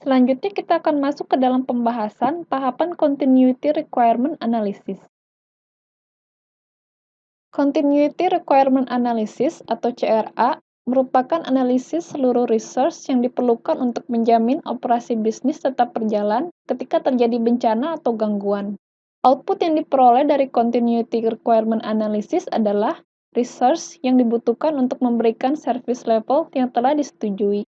Selanjutnya kita akan masuk ke dalam pembahasan tahapan Continuity Requirement Analysis. Continuity Requirement Analysis atau CRA merupakan analisis seluruh resource yang diperlukan untuk menjamin operasi bisnis tetap berjalan ketika terjadi bencana atau gangguan. Output yang diperoleh dari Continuity Requirement Analysis adalah resource yang dibutuhkan untuk memberikan service level yang telah disetujui.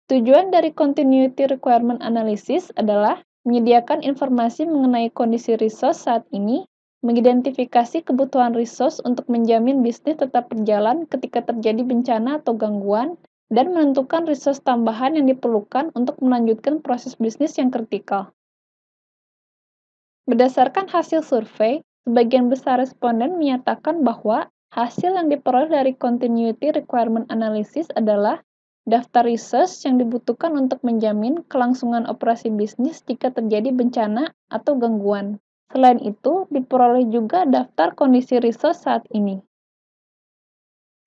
Tujuan dari Continuity Requirement Analysis adalah menyediakan informasi mengenai kondisi resource saat ini, mengidentifikasi kebutuhan resource untuk menjamin bisnis tetap berjalan ketika terjadi bencana atau gangguan, dan menentukan resource tambahan yang diperlukan untuk melanjutkan proses bisnis yang kritikal. Berdasarkan hasil survei, sebagian besar responden menyatakan bahwa hasil yang diperoleh dari Continuity Requirement Analysis adalah daftar resource yang dibutuhkan untuk menjamin kelangsungan operasi bisnis jika terjadi bencana atau gangguan. Selain itu, diperoleh juga daftar kondisi resource saat ini.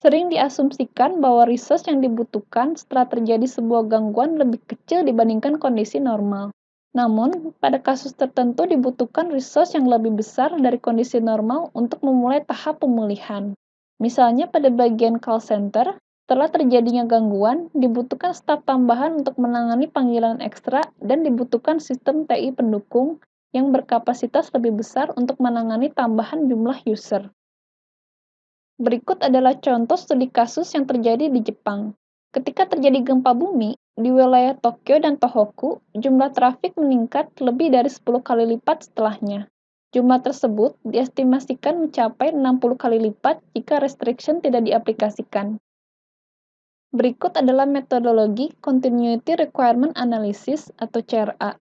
Sering diasumsikan bahwa resource yang dibutuhkan setelah terjadi sebuah gangguan lebih kecil dibandingkan kondisi normal. Namun, pada kasus tertentu dibutuhkan resource yang lebih besar dari kondisi normal untuk memulai tahap pemulihan. Misalnya pada bagian call center, setelah terjadinya gangguan, dibutuhkan staf tambahan untuk menangani panggilan ekstra dan dibutuhkan sistem TI pendukung yang berkapasitas lebih besar untuk menangani tambahan jumlah user. Berikut adalah contoh studi kasus yang terjadi di Jepang. Ketika terjadi gempa bumi, di wilayah Tokyo dan Tohoku, jumlah trafik meningkat lebih dari 10 kali lipat setelahnya. Jumlah tersebut diestimasikan mencapai 60 kali lipat jika restriction tidak diaplikasikan. Berikut adalah metodologi Continuity Requirement Analysis atau CRA.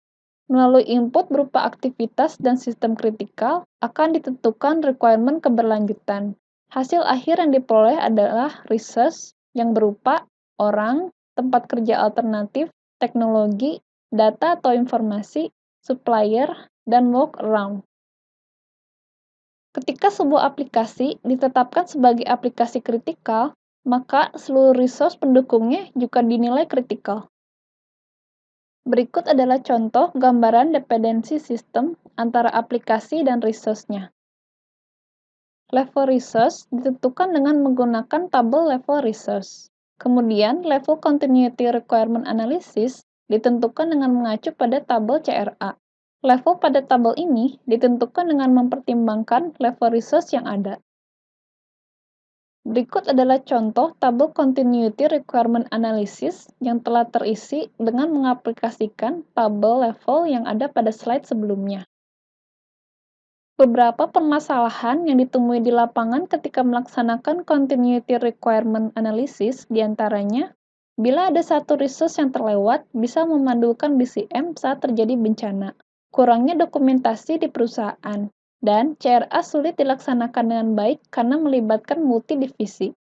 Melalui input berupa aktivitas dan sistem kritikal, akan ditentukan requirement keberlanjutan. Hasil akhir yang diperoleh adalah resource yang berupa orang, tempat kerja alternatif, teknologi, data atau informasi, supplier, dan workaround. Ketika sebuah aplikasi ditetapkan sebagai aplikasi kritikal, maka seluruh resource pendukungnya juga dinilai kritikal. Berikut adalah contoh gambaran dependensi sistem antara aplikasi dan resource-nya. Level resource ditentukan dengan menggunakan tabel level resource. Kemudian, level Continuity Requirement Analysis ditentukan dengan mengacu pada tabel CRA. Level pada tabel ini ditentukan dengan mempertimbangkan level resource yang ada. Berikut adalah contoh tabel Continuity Requirement Analysis yang telah terisi dengan mengaplikasikan tabel level yang ada pada slide sebelumnya. Beberapa permasalahan yang ditemui di lapangan ketika melaksanakan Continuity Requirement Analysis diantaranya, bila ada satu resource yang terlewat, bisa memandulkan BCM saat terjadi bencana, kurangnya dokumentasi di perusahaan, dan CRA sulit dilaksanakan dengan baik karena melibatkan multi-divisi.